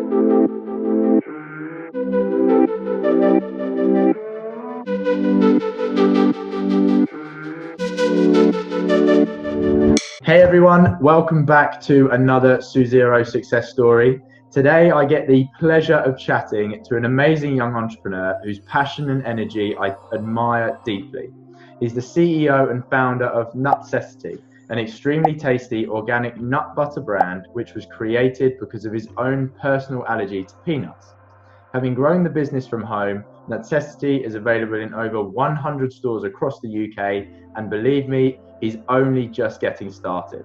Hey everyone, welcome back to another Suzero Success Story. Today I get the pleasure of chatting to an amazing young entrepreneur whose passion and energy I admire deeply. He's the CEO and founder of Nutcessity, an extremely tasty organic nut butter brand which was created because of his own personal allergy to peanuts. Having grown the business from home, Nutcessity is available in over 100 stores across the UK, and believe me, he's only just getting started.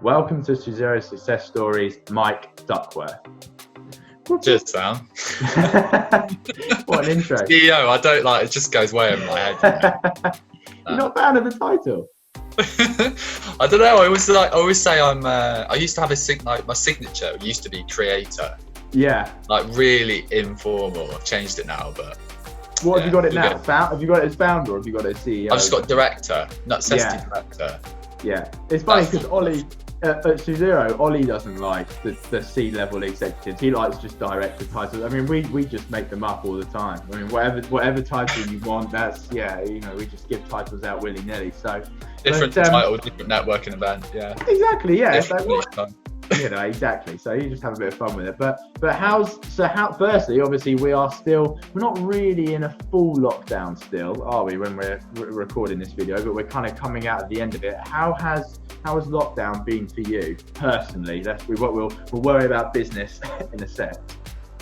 Welcome to Suzero Success Stories, Mike Duckworth. Cheers, Sam. What an intro. CEO, I don't like it, just goes way over my head. You're not a fan of the title? I don't know, I always say I used to have my signature used to be creator. Yeah. Like really informal. I've changed it now, but what have you got it now? Have you got it as founder or have you got it as CEO? I've just got director, Nutcessity director. Yeah, it's funny because Ollie at Suzero, Ollie doesn't like the C-level executives. He likes just director titles. I mean, we just make them up all the time. I mean, whatever title you want, we just give titles out willy-nilly. So different title, different networking event. Yeah. Exactly. Yeah. Exactly. So you just have a bit of fun with it. But firstly, obviously we're not really in a full lockdown still, are we, when we're recording this video, but we're kind of coming out at the end of it. How has lockdown been for you personally? We'll worry about business in a sec.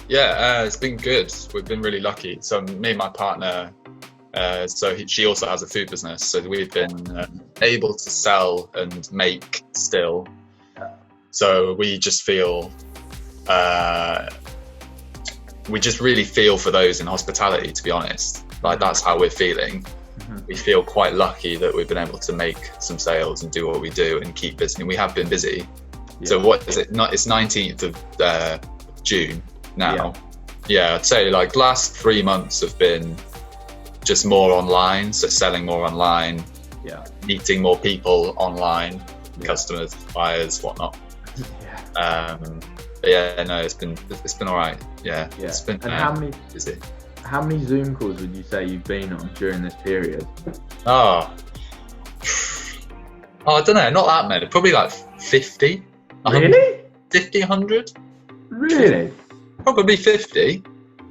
Yeah, it's been good. We've been really lucky. So me and my partner, she also has a food business. So we've been able to sell and make still. So we just feel, we just really feel for those in hospitality, to be honest. Like that's how we're feeling. Mm-hmm. We feel quite lucky that we've been able to make some sales and do what we do and keep busy. We have been busy. Yeah. So what is it? It's 19th of June now. Yeah, I'd say like last 3 months have been just more online. So selling more online, meeting more people online, customers, buyers, whatnot. But it's been all right. Yeah. It's been busy. How many Zoom calls would you say you've been on during this period? I don't know, not that many. Probably like 50. Really? 50, 100? Really? Probably 50.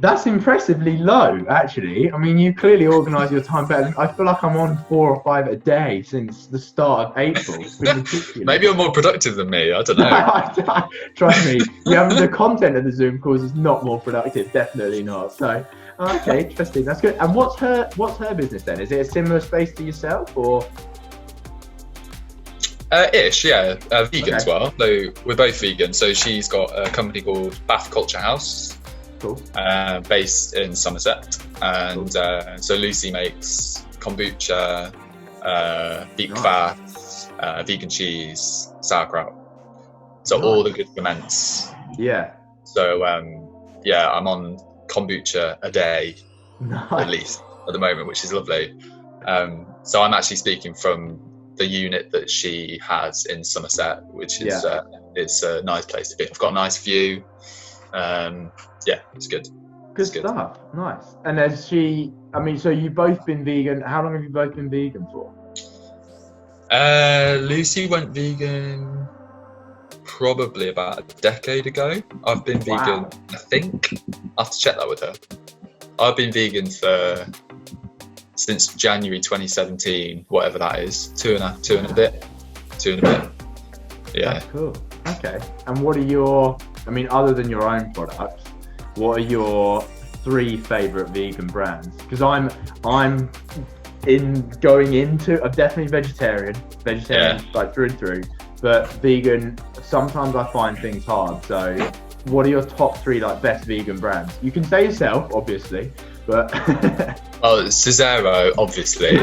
That's impressively low, actually. I mean, you clearly organise your time better. I feel like I'm on 4 or 5 a day since the start of April. It's been ridiculous. Maybe you're more productive than me. I don't know. Trust me, the content of the Zoom calls is not more productive. Definitely not. So, okay, interesting. That's good. And what's her business then? Is it a similar space to yourself, or? Ish, yeah. Vegan as well. So we're both vegan. So she's got a company called Bath Culture House. Cool. Based in Somerset, and so Lucy makes kombucha, beet fat, vegan cheese, sauerkraut. So all the good ferments. Yeah. So I'm on kombucha a day, at least at the moment, which is lovely. So I'm actually speaking from the unit that she has in Somerset, which is it's a nice place to be. I've got a nice view. It's good. Good stuff. Nice. And so you've both been vegan. How long have you both been vegan for? Lucy went vegan probably about a decade ago. I've been vegan, I think. I'll have to check that with her. I've been vegan since January 2017, whatever that is. Two and a bit. Yeah. That's cool. Okay. And what are other than your own products, what are your 3 favourite vegan brands? Because I'm definitely vegetarian like through and through, but vegan, sometimes I find things hard. So what are your top 3 like best vegan brands? You can say yourself, obviously, but Suzero, obviously.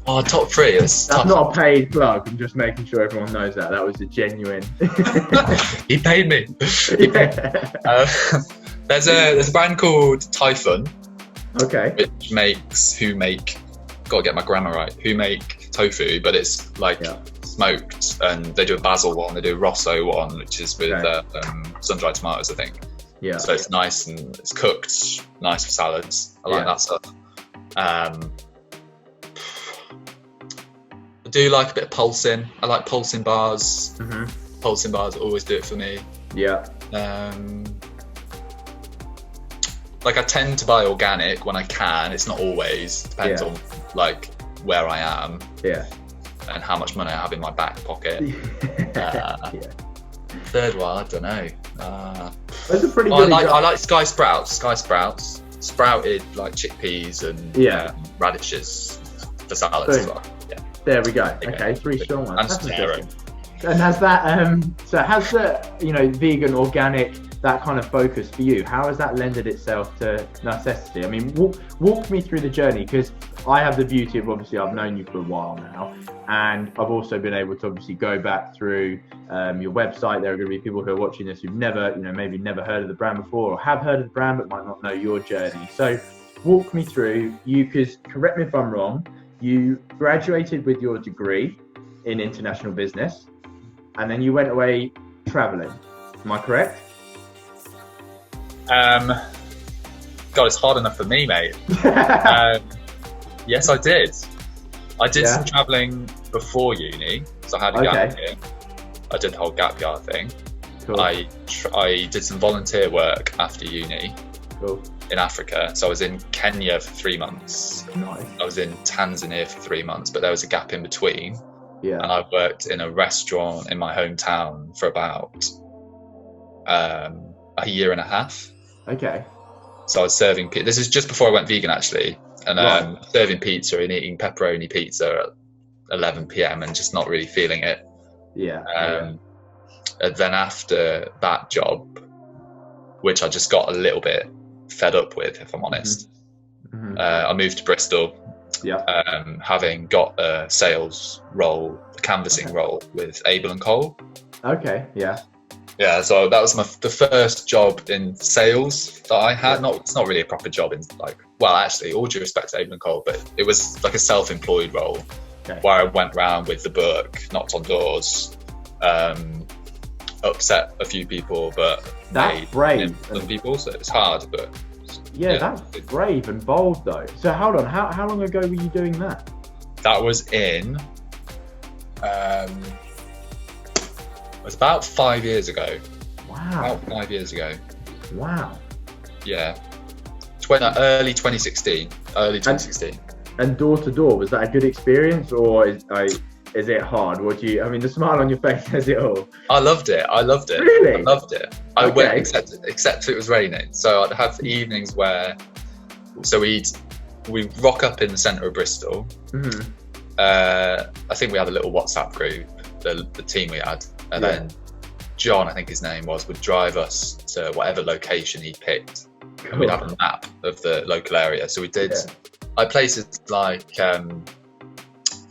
Top 3. That's not a paid plug. I'm just making sure everyone knows that. That was a genuine. He paid me. There's a brand called Typhon. Okay. Which gotta get my grammar right. Who make tofu, but it's like smoked, and they do a basil one, they do a rosso one, which is with sun-dried tomatoes, I think. Yeah. So it's nice and it's cooked, nice for salads. I like that stuff. I do like a bit of pulsing. I like pulsing bars. Pulsing bars always do it for me. Yeah. Like I tend to buy organic when I can. It's not always. Depends on like where I am. Yeah. And how much money I have in my back pocket. Third one, I don't know. That's a pretty good I like Sky Sprouts. Sprouted like chickpeas and radishes for salads as well. Yeah. There we go. Okay, 3 strong ones. And Suzero. And has that so has the vegan, organic, that kind of focus for you, how has that lended itself to Nutcessity? I mean, walk me through the journey, because I have the beauty of, obviously I've known you for a while now, and I've also been able to obviously go back through your website. There are going to be people who are watching this who've never, maybe never heard of the brand before, or have heard of the brand but might not know your journey. So walk me through, because correct me if I'm wrong, you graduated with your degree in international business, and then you went away traveling. Am I correct? God, it's hard enough for me, mate. Yes, I did. I did some travelling before uni, so I had a gap year. I did the whole gap year thing. Cool. I did some volunteer work after uni in Africa. So I was in Kenya for 3 months. Nice. I was in Tanzania for 3 months, but there was a gap in between. Yeah. And I worked in a restaurant in my hometown for about a year and a half. Okay. So I was serving pizza. This is just before I went vegan, actually. And serving pizza and eating pepperoni pizza at 11 p.m. and just not really feeling it. Yeah. And then after that job, which I just got a little bit fed up with, if I'm honest, I moved to Bristol. Yeah. Having got a sales role, a canvassing role with Abel & Cole. Okay. Yeah. Yeah, so that was the first job in sales that I had. It's not really a proper job in actually, all due respect to Abel & Cole, but it was like a self-employed role where I went around with the book, knocked on doors, upset a few people, but that's brave. Some people, so it's hard, but that's brave and bold though. So hold on, how long ago were you doing that? That was in it was about 5 years ago. Wow. About 5 years ago. Wow. Yeah. Early 2016. And door to door, was that a good experience, or is it hard? The smile on your face says it all. I loved it. Really? I loved it. I went, except it was raining. So I'd have evenings where, we rock up in the centre of Bristol. I think we had a little WhatsApp group, the team we had. And then John, I think his name was, would drive us to whatever location he picked. Cool. And we'd have a map of the local area. So we did like places like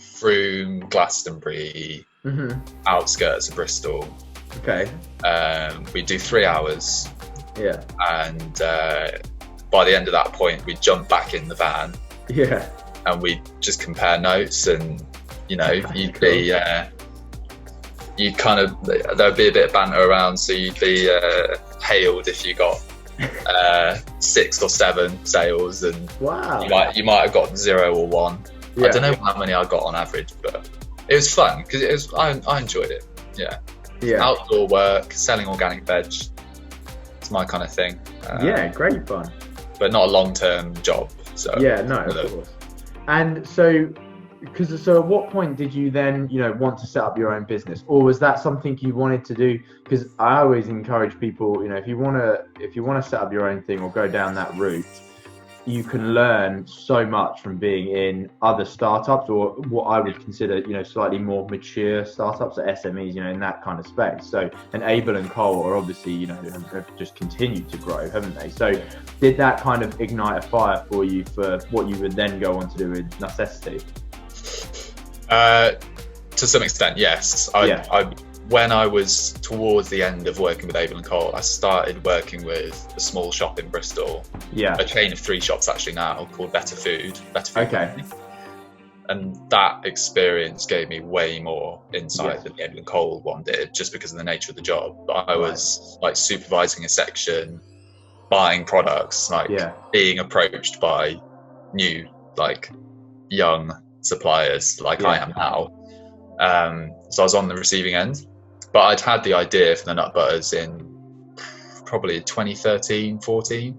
Frome, Glastonbury, outskirts of Bristol. Okay. We'd do 3 hours. Yeah. And by the end of that point, we'd jump back in the van. Yeah. And we'd just compare notes, and you'd be there'd be a bit of banter around, so you'd be hailed if you got 6 or 7 sales, and you might have got 0 or 1. I don't know how many I got on average, but it was fun because I enjoyed it. Outdoor work, selling organic veg, it's my kind of thing. Great fun, but not a long-term job. So of course. And so at what point did you then, want to set up your own business, or was that something you wanted to do? Because I always encourage people, if you want to set up your own thing or go down that route, you can learn so much from being in other startups, or what I would consider, slightly more mature startups or SMEs, in that kind of space. So, and Abel & Cole are obviously, have just continued to grow, haven't they? So did that kind of ignite a fire for you for what you would then go on to do with Nutcessity? To some extent, yes. When I was towards the end of working with Abel & Cole, I started working with a small shop in Bristol. A chain of 3 shops actually now, called Better Food. Okay. And that experience gave me way more insight Yeah. than the England Coal one did, just because of the nature of the job. But I was like supervising a section, buying products, like being approached by new, like young suppliers like I am now. So I was on the receiving end, but I'd had the idea for the nut butters in probably 2013, 14.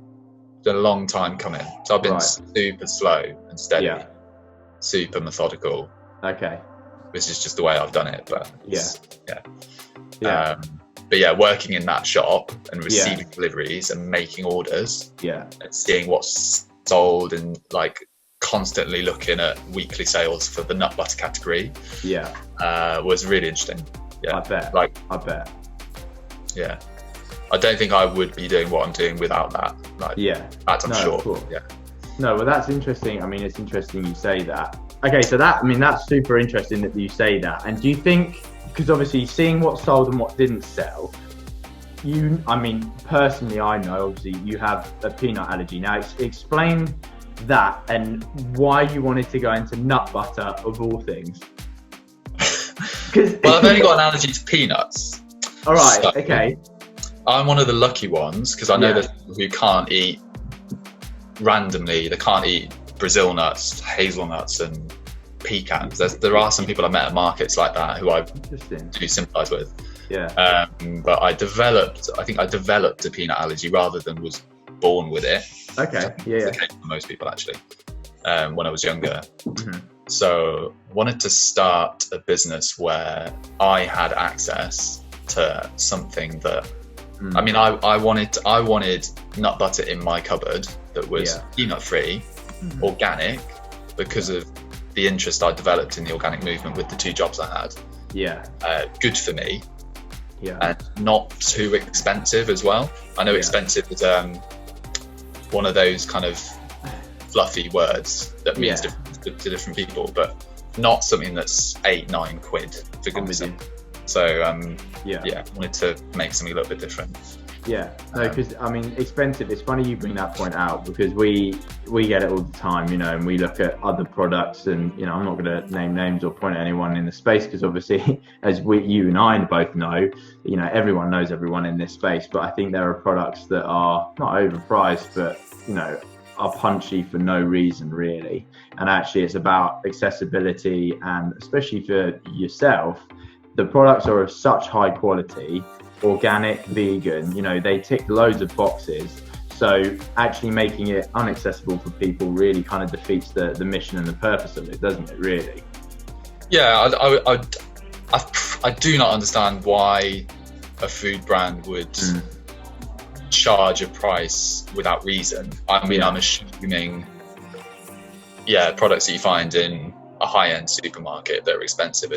It's been a long time coming. So I've been super slow and steady, super methodical. Okay. This is just the way I've done it, but but working in that shop and receiving deliveries and making orders, and seeing what's sold and like constantly looking at weekly sales for the nut butter category, was really interesting. I bet. I bet. Yeah. I don't think I would be doing what I'm doing without that. Like, that I'm sure. Cool. Yeah. No, well, that's interesting. I mean, it's interesting you say that. Okay, so that's super interesting that you say that. And do you think, because obviously seeing what sold and what didn't sell, personally, I know obviously you have a peanut allergy. Now, explain that and why you wanted to go into nut butter of all things. Well, I've only got an allergy to peanuts. All right. So okay. I'm one of the lucky ones because I know there's people who can't eat randomly. They can't eat Brazil nuts, hazelnuts, and pecans. There are some people I met at markets like that who I do sympathise with. Yeah. But I developed a peanut allergy rather than was born with it. Okay. Yeah. For most people actually. When I was younger. Mm-hmm. So wanted to start a business where I had access to something that I wanted nut butter in my cupboard that was peanut free, organic, because of the interest I developed in the organic movement with the 2 jobs I had. Yeah. Good for me. Yeah. And not too expensive as well. I know expensive is one of those kind of fluffy words that means different to different people, but not something that's 8-9 quid for goodness sake. So wanted to make something a little bit different. Because expensive, it's funny you bring that point out because we get it all the time, and we look at other products and I'm not going to name names or point at anyone in the space because obviously as you and I both know, everyone knows everyone in this space, but I think there are products that are not overpriced but are punchy for no reason really, and actually it's about accessibility, and especially for yourself, the products are of such high quality, organic, vegan, they tick loads of boxes. So actually making it inaccessible for people really kind of defeats the mission and the purpose of it, doesn't it, really? Yeah, I do not understand why a food brand would charge a price without reason. I'm assuming, products that you find in a high-end supermarket that are expensive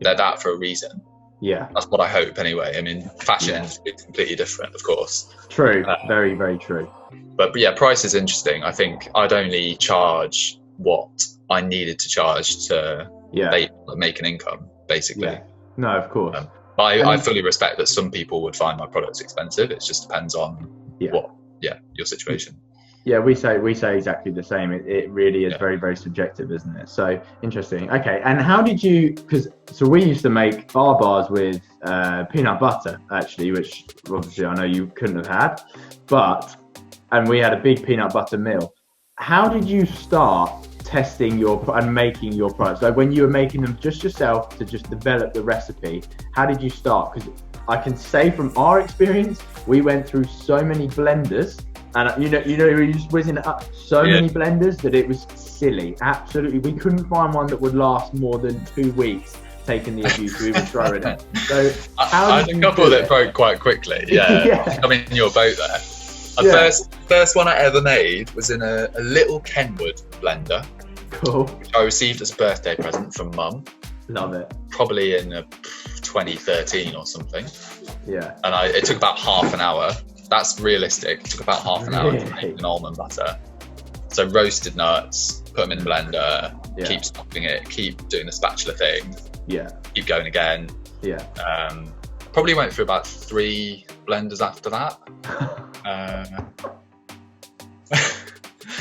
they're that for a reason. Yeah, that's what I hope anyway. Fashion is completely different, of course. True, very, very true. But price is interesting. I think I'd only charge what I needed to charge to make an income, basically. Yeah. No, of course. I fully respect that some people would find my products expensive. It just depends on your situation. Yeah, we say exactly the same. It really is very, very subjective, isn't it? So interesting. Okay, and how did you? So we used to make our bars with peanut butter, actually, which obviously I know you couldn't have had, and we had a big peanut butter mill. How did you start testing and making your products? Like when you were making them just yourself to just develop the recipe, how did you start? Because I can say from our experience, we went through so many blenders. And we were just whizzing up so many blenders that it was silly. Absolutely, we couldn't find one that would last more than 2 weeks. Taking the abuse, we would throw it in. So I had a couple that broke quite quickly. Yeah, I'm in your boat there. The first one I ever made was in a little Kenwood blender. Cool. Which I received as a birthday present from Mum. Love it. Probably in 2013 or something. Yeah. And it took about half an hour. That's realistic. It took about half an hour to make an almond butter. So roasted nuts, put them in the blender, keep stopping it, keep doing the spatula thing, keep going again. Yeah. Probably went through about 3 blenders after that.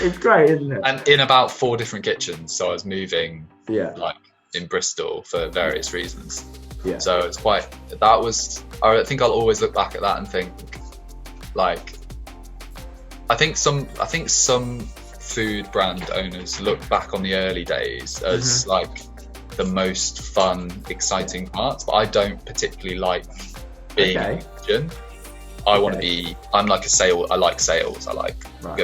It's great, isn't it? And in about 4 different kitchens. So I was moving Yeah. like in Bristol for various reasons. Yeah. So it's quite, I think I'll always look back at that and think like, I think some food brand owners look back on the early days as like the most fun, exciting parts, but I don't particularly like being in the kitchen. I want to be, I like sales, I like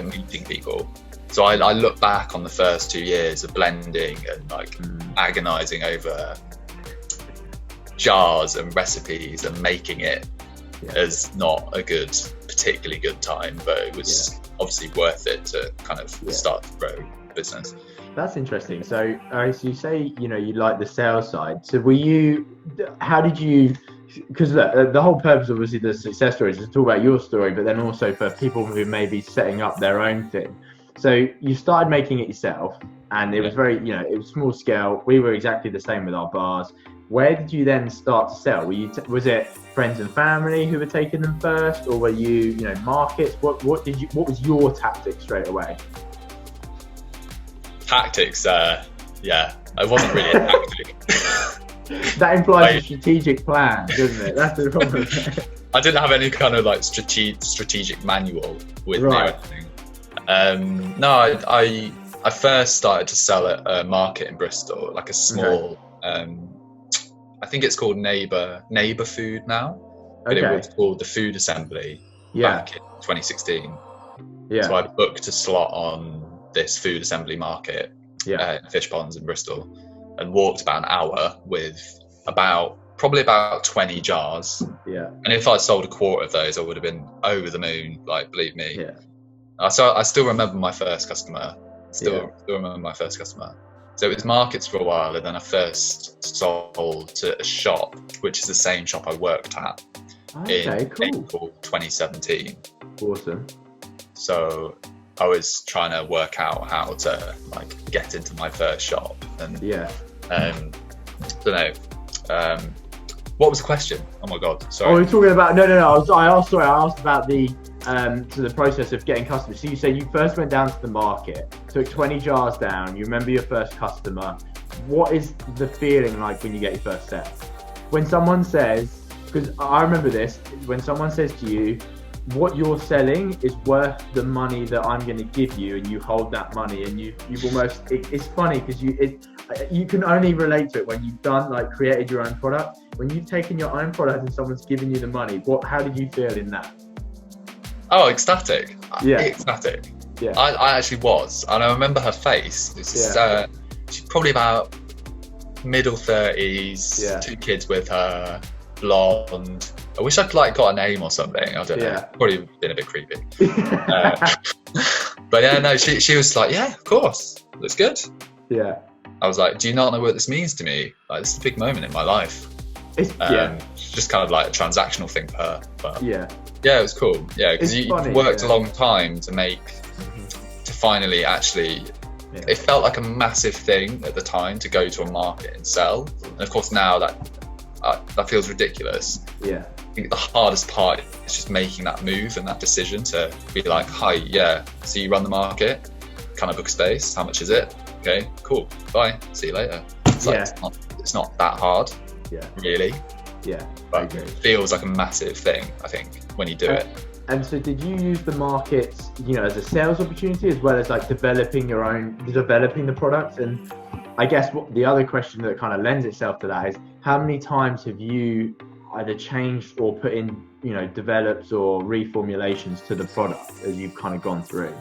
meeting people. So I look back on the first 2 years of blending and like agonizing over jars and recipes and making it as not a particularly good time, but it was obviously worth it to kind of start to grow business. That's interesting. So you say, you like the sales side. So how did you, because the whole purpose obviously the success stories is to talk about your story, but then also for people who may be setting up their own thing. So you started making it yourself, and it was very, it was small scale. We were exactly the same with our bars. Where did you then start to sell? Was it friends and family who were taking them first, or were you, markets? What was your tactic straight away? Tactics, it wasn't really a tactic. That implies a strategic plan, doesn't it? That's the problem. I didn't have any kind of like strategic manual with me or anything. No, I first started to sell at a market in Bristol, like a small, I think it's called Neighbour Food now, but it was called the Food Assembly back in 2016. Yeah. So I booked a slot on this food assembly market in Fish Ponds in Bristol, and walked about an hour with probably about 20 jars. Yeah. And if I sold a quarter of those, I would have been over the moon, like, believe me. Yeah. So I still remember my first customer. Still remember my first customer. So it was markets for a while, and then I first sold to a shop, which is the same shop I worked at in April 2017. Awesome. So I was trying to work out how to like get into my first shop, and don't know. What was the question? Oh my god, sorry. Oh, we're talking about no. I asked about the process of getting customers. So you say you first went down to the market, took 20 jars down. You remember your first customer. What is the feeling like when you get your first sale? When someone says, because I remember this, when someone says to you, what you're selling is worth the money that I'm going to give you, and you hold that money, and you've almost, it's funny because you can only relate to it when you've created your own product. When you've taken your own product and someone's giving you the money, how did you feel in that? Oh, ecstatic. Yeah. Ecstatic. Yeah. I actually was, and I remember her face. She's probably about middle 30s, 2 kids with her, blonde. I wish I'd got a name or something. I don't know. Probably been a bit creepy. But yeah, no, she was like, yeah, of course, looks good. Yeah. I was like, do you not know what this means to me? Like, this is a big moment in my life. It's just kind of like a transactional thing for her. But yeah, it was cool. Yeah, because you worked a long time to finally actually. Yeah. It felt like a massive thing at the time to go to a market and sell, and of course now that feels ridiculous. Yeah. I think the hardest part is just making that move and that decision to be like, hi, so you run the market, can I book a space? How much is it? Okay, cool, bye, see you later. It's not that hard, really. Yeah, but it feels like a massive thing, I think, when you do it. And so did you use the markets, as a sales opportunity as well as developing the product? And I guess the other question that kind of lends itself to that is, how many times have you either changed or put in, develops or reformulations to the product as you've kind of gone through?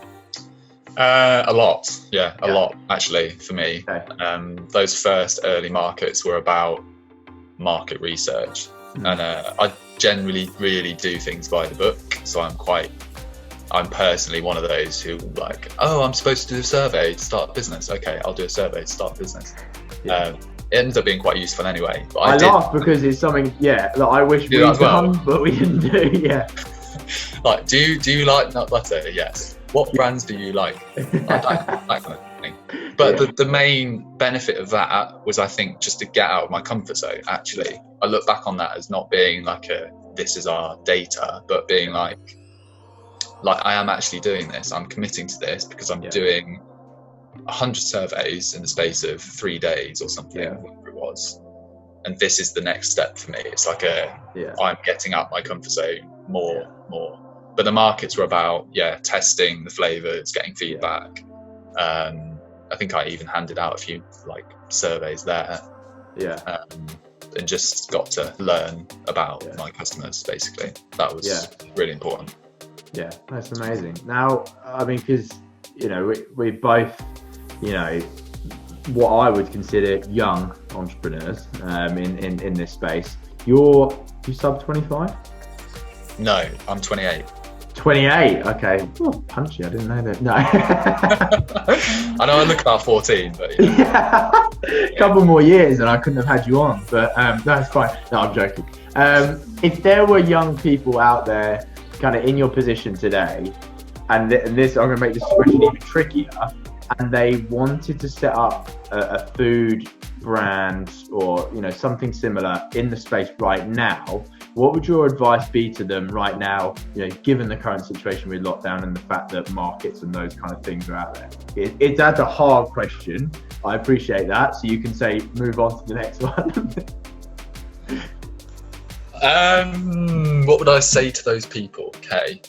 A lot, a lot actually for me. Okay. Those first early markets were about market research, and I generally really do things by the book. So I'm personally one of those who I'm supposed to do a survey to start a business. Okay, I'll do a survey to start a business. Yeah. It ends up being quite useful anyway. But I laugh because it's something, that I wish we'd done, but we didn't do. Yeah. Do you like nut butter? Yes. What brands do you like? That kind of thing. But the main benefit of that was, I think, just to get out of my comfort zone. Actually, I look back on that as not being this is our data, but being like I am actually doing this. I'm committing to this because I'm doing 100 surveys in the space of 3 days or something, whatever it was. And this is the next step for me. It's like I'm getting out my comfort zone more. But the markets were about testing the flavors, getting feedback. I think I even handed out a few like surveys there. And just got to learn about my customers. Basically, that was really important. Yeah, that's amazing. Now, I mean, because we both, what I would consider young entrepreneurs in this space. You sub 25? No, I'm 28. 28, okay. Oh, punchy, I didn't know that. No. I know I look about 14, but a couple more years and I couldn't have had you on, but that's fine. No, I'm joking. If there were young people out there kind of in your position today, and this, I'm going to make this question even trickier, and they wanted to set up a food brand or something similar in the space right now, what would your advice be to them right now, given the current situation with lockdown and the fact that markets and those kind of things are out there? That's a hard question. I appreciate that. So you can say, move on to the next one. What would I say to those people? Okay.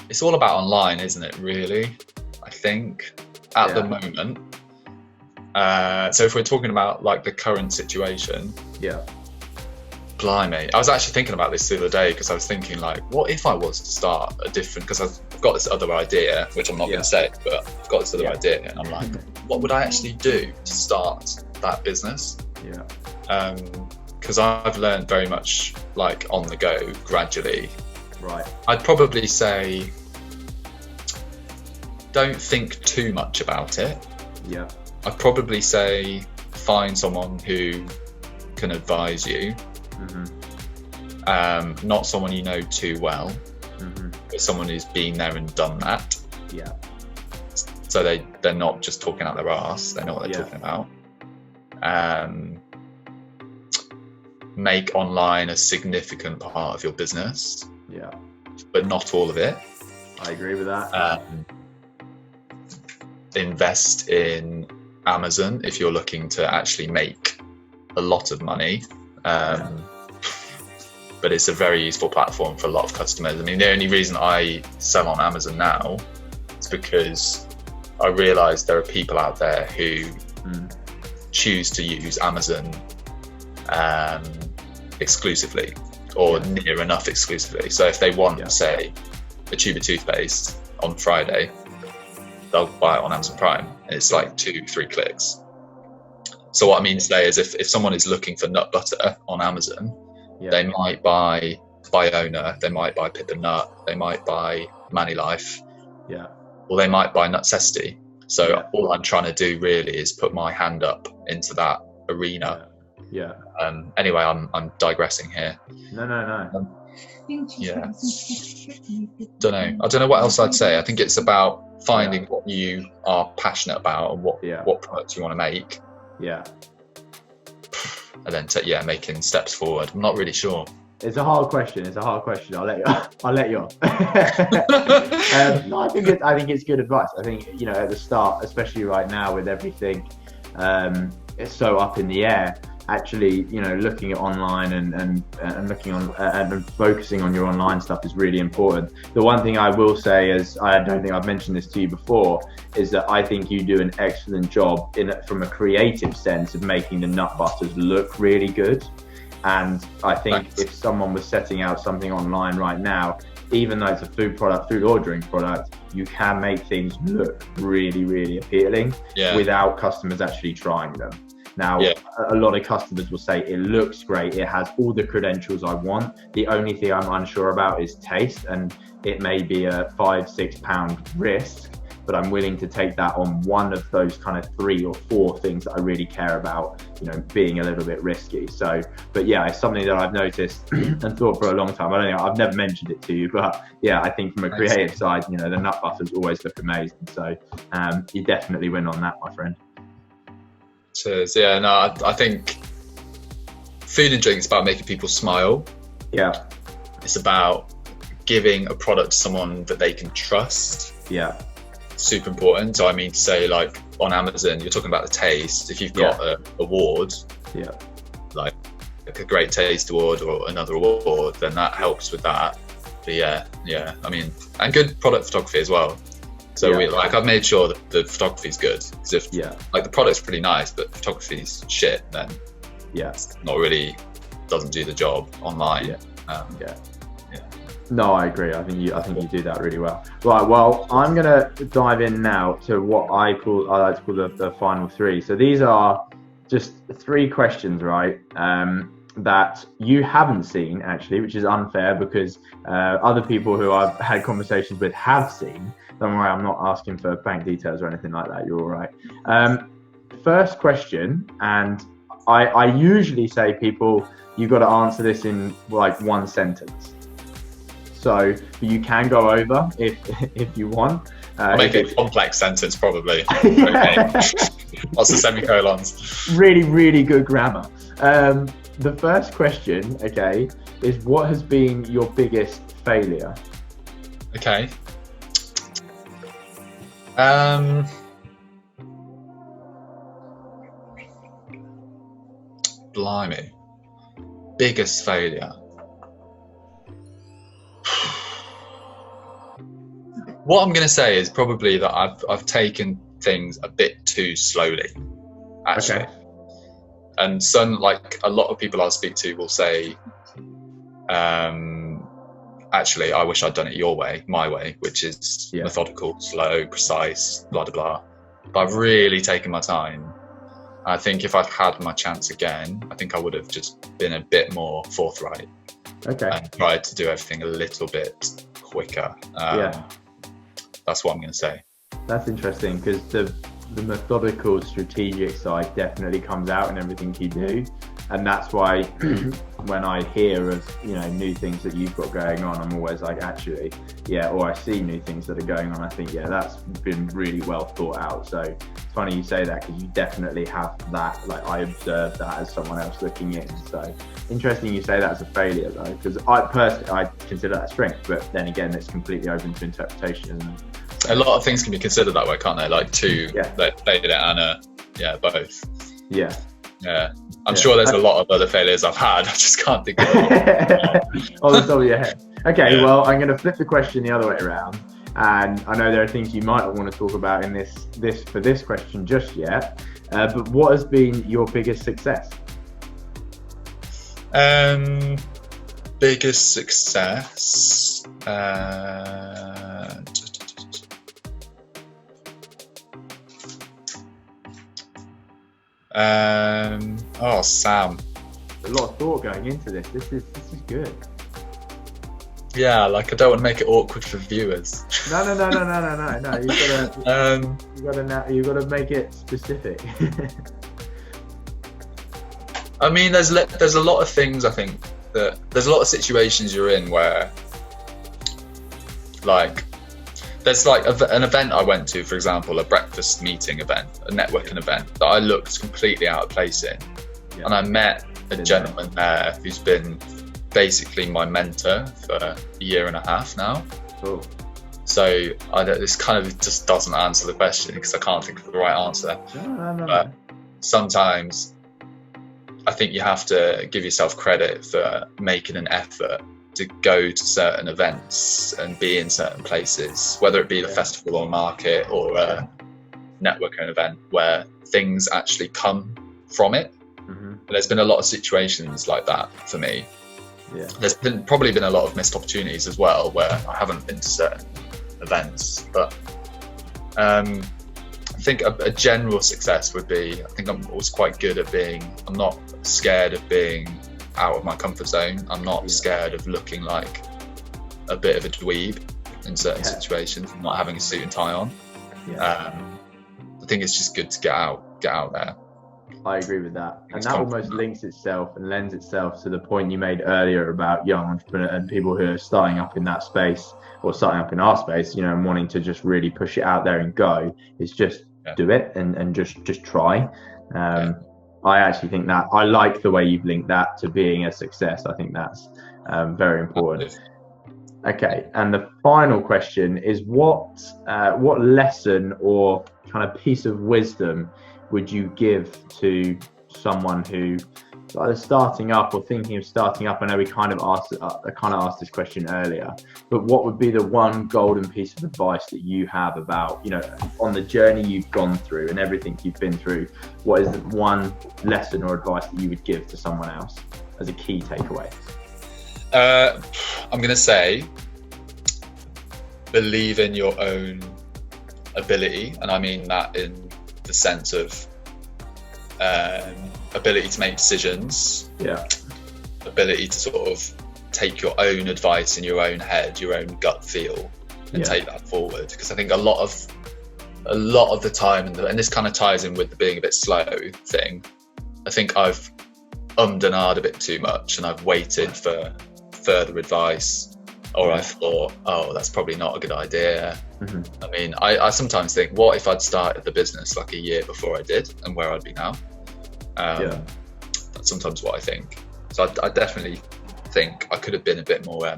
It's all about online, isn't it, really? I think at the moment. So if we're talking about like the current situation, blimey, I was actually thinking about this the other day because I was thinking like, what if I was to start a different, because I've got this other idea, which I'm not going to say, but I've got this other idea and I'm like, what would I actually do to start that business? Because I've learned very much like on the go, gradually. Right. I'd probably say, don't think too much about it. I'd probably say find someone who can advise you. Not someone you know too well, but someone who's been there and done that. So they're not just talking out their arse, they know what they're talking about. Make online a significant part of your business, but not all of it. I agree with that. Invest in Amazon if you're looking to actually make a lot of money. But it's a very useful platform for a lot of customers. I mean, the only reason I sell on Amazon now is because I realize there are people out there who choose to use Amazon exclusively or near enough exclusively. So if they want, say, a tube of toothpaste on Friday, they'll buy it on Amazon Prime, and it's like 2-3 clicks. So what I mean to say is if someone is looking for nut butter on Amazon, they might buy Biona, they might buy Pip and Nut, they might buy Manny Life, or they might buy Nutcessity. So all I'm trying to do really is put my hand up into that arena. Anyway, I'm digressing here. No. I don't know what else I'd say. I think it's about finding what you are passionate about and what products you want to make. And then making steps forward. I'm not really sure. It's a hard question. I'll let you on. No, I think it's good advice. I think at the start, especially right now with everything, it's so up in the air. Actually, looking at online and looking on and focusing on your online stuff is really important. The one thing I will say is, I don't think I've mentioned this to you before, is that I think you do an excellent job from a creative sense of making the nut butters look really good. And I think if someone was setting out something online right now, even though it's a food or drink product, you can make things look really, really appealing without customers actually trying them. Now, a lot of customers will say it looks great, it has all the credentials I want. The only thing I'm unsure about is taste, and it may be a £5-6 risk, but I'm willing to take that on one of those kind of 3 or 4 things that I really care about, being a little bit risky. So, but it's something that I've noticed and thought for a long time. I've never mentioned it to you, but I think from a creative side, the nut butters always look amazing. So you definitely win on that, my friend. Cheers. I think food and drink is about making people smile. It's about giving a product to someone that they can trust. Yeah. Super important. So I mean to say, like on Amazon, you're talking about the taste. If you've got an award, like a great taste award or another award, then that helps with that. But yeah, I mean, and good product photography as well. So I've made sure that the photography is good, because if like the product's pretty nice but photography's shit, then it's not really, doesn't do the job online. No, I agree. I think you do that really well. Right. Well, I'm gonna dive in now to what I like to call the final three. So these are just 3 questions, right? That you haven't seen actually, which is unfair, because other people who I've had conversations with have seen. Don't worry, I'm not asking for bank details or anything like that. You're all right. First question, and I usually say people, you've got to answer this in like 1 sentence. So you can go over if you want. I'll make it a complex sentence probably. Okay. Lots of semicolons. Really, really good grammar. The first question, okay, is what has been your biggest failure? Okay. Blimey. Biggest failure. What I'm going to say is probably that I've taken things a bit too slowly, actually. Okay. And like a lot of people I'll speak to will say, actually, I wish I'd done it your way, my way, which is methodical, slow, precise, blah, blah, blah. But I've really taken my time. I think if I'd had my chance again, I think I would have just been a bit more forthright. Okay. And tried to do everything a little bit quicker. That's what I'm going to say. That's interesting, because the methodical, strategic side definitely comes out in everything you do, and that's why when I hear of new things that you've got going on, I'm always like, actually, or I see new things that are going on, I think that's been really well thought out. So it's funny you say that, because you definitely have that. Like, I observed that as someone else looking in. So interesting you say that as a failure, though, because I personally consider that a strength, but then again, it's completely open to interpretation. A lot of things can be considered that way, can't they? Like failure and both. I'm sure there's a lot of other failures I've had. I just can't think of it. On the top of your head. Okay, well, I'm going to flip the question the other way around, and I know there are things you might not want to talk about in this question just yet. But what has been your biggest success? Biggest success. Sam. A lot of thought going into this. This is good. Yeah, like I don't want to make it awkward for viewers. No. You gotta make it specific. I mean, there's a lot of things. I think that there's a lot of situations you're in where, like, there's like an event I went to, for example, a breakfast meeting event, a networking event that I looked completely out of place in. And I met a gentleman there who's been basically my mentor for a year and a half now. Cool. So this kind of just doesn't answer the question, because I can't think of the right answer. No. But sometimes I think you have to give yourself credit for making an effort to go to certain events and be in certain places, whether it be the festival or market or a networking event, where things actually come from it. There's been a lot of situations like that for me. There's probably been a lot of missed opportunities as well, where I haven't been to certain events. But I think a general success would be, I think I'm always quite good at I'm not scared of being out of my comfort zone. I'm not scared of looking like a bit of a dweeb in certain situations, not having a suit and tie on. I think it's just good to get out there. I agree with that, and that almost links itself and lends itself to the point you made earlier about young entrepreneurs and people who are starting up in that space, or starting up in our space, and wanting to just really push it out there and go. It's just do it and just try. I actually think that I like the way you've linked that to being a success. I think that's very important. Okay, and the final question is what lesson or kind of piece of wisdom would you give to someone who is either starting up or thinking of starting up? I know we kind of asked this question earlier, but what would be the one golden piece of advice that you have about, on the journey you've gone through and everything you've been through? What is the one lesson or advice that you would give to someone else as a key takeaway? I'm going to say, believe in your own ability. And I mean that in the sense of ability to make decisions. Yeah. Ability to sort of take your own advice in your own head, your own gut feel, and take that forward. Because I think a lot of the time, and this kind of ties in with the being a bit slow thing, I think I've and ahed a bit too much, and I've waited for further advice, or I thought, oh, that's probably not a good idea. I mean, I sometimes think, what if I'd started the business like a year before I did, and where I'd be now? That's sometimes what I think. So I definitely think I could have been a bit more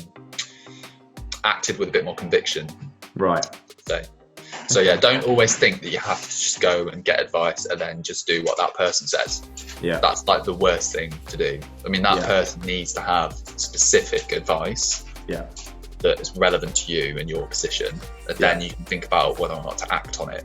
acted with a bit more conviction. Right. So yeah, don't always think that you have to just go and get advice and then just do what that person says. Yeah, that's like the worst thing to do. I mean, that person needs to have specific advice that is relevant to you and your position, and then you can think about whether or not to act on it.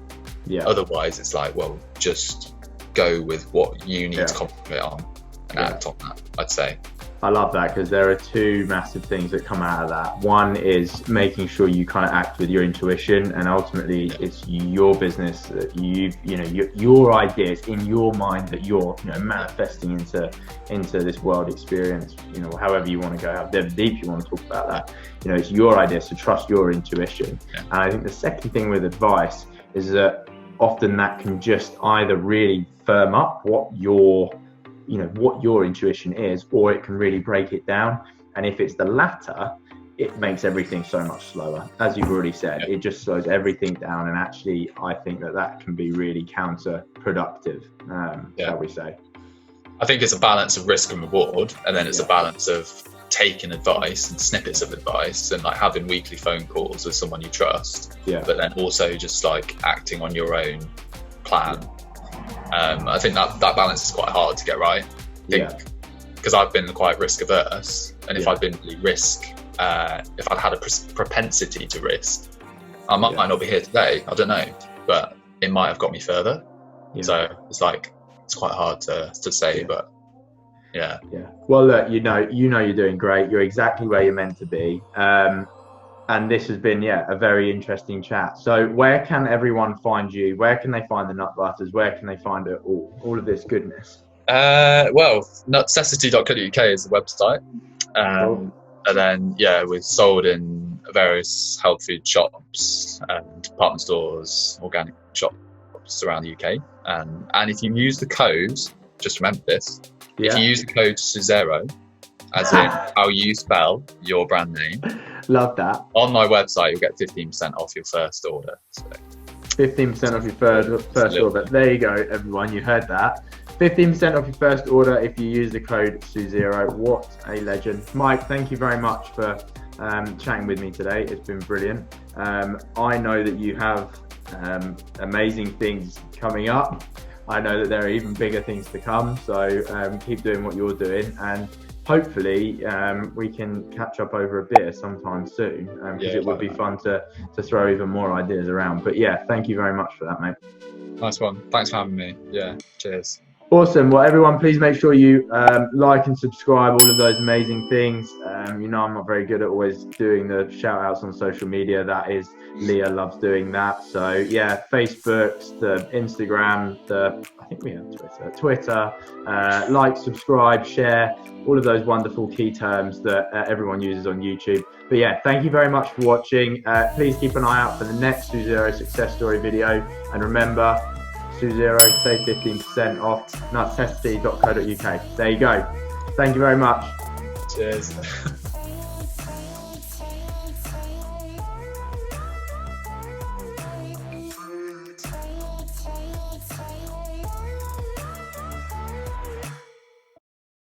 Otherwise, it's like, well, just go with what you need to concentrate on and act on that, I'd say. I love that, because there are two massive things that come out of that. One is making sure you kind of act with your intuition, and ultimately it's your business that your ideas in your mind that you're manifesting into this world experience, however you want to go, however deep you want to talk about that. It's your idea, so trust your intuition. And I think the second thing with advice is that often that can just either really firm up what your intuition is, or it can really break it down. And if it's the latter, it makes everything so much slower. As you've already said, it just slows everything down. And actually, I think that can be really counterproductive, shall we say. I think it's a balance of risk and reward. And then it's a balance of taking advice and snippets of advice and like having weekly phone calls with someone you trust. But then also just like acting on your own plan. I think that balance is quite hard to get right. Because I've been quite risk averse, and if I'd been really if I'd had a propensity to risk, I might not be here today. I don't know, but it might have got me further. So it's quite hard to say, but yeah. Well, look, you're doing great. You're exactly where you're meant to be. And this has been, a very interesting chat. So where can everyone find you? Where can they find the Nut Butters? Where can they find it all of this goodness? Well, nutcessity.co.uk is the website. And then, we've sold in various health food shops and department stores, organic shops around the UK. And if you use the code, just remember this, if you use the code Suzero, as in how you spell your brand name. Love that. On my website, you'll get 15% off your first order. So 15% off your first order. There you go, everyone. You heard that. 15% off your first order if you use the code Suzero. What a legend. Mike, thank you very much for chatting with me today. It's been brilliant. I know that you have amazing things coming up. I know that there are even bigger things to come. So keep doing what you're doing, and hopefully we can catch up over a beer sometime soon, because it would be fun to throw even more ideas around. But thank you very much for that, mate. Nice one. Thanks for having me. Cheers. Awesome. Well, everyone, please make sure you like and subscribe, all of those amazing things. I'm not very good at always doing the shout outs on social media. That is, Leah loves doing that. So Facebook, the Instagram, I think we have Twitter, like, subscribe, share, all of those wonderful key terms that everyone uses on YouTube. But thank you very much for watching. Please keep an eye out for the next Suzero Success Story video. And remember, Suzero, save 15% off, nutcessary.co.uk. There you go. Thank you very much. Cheers.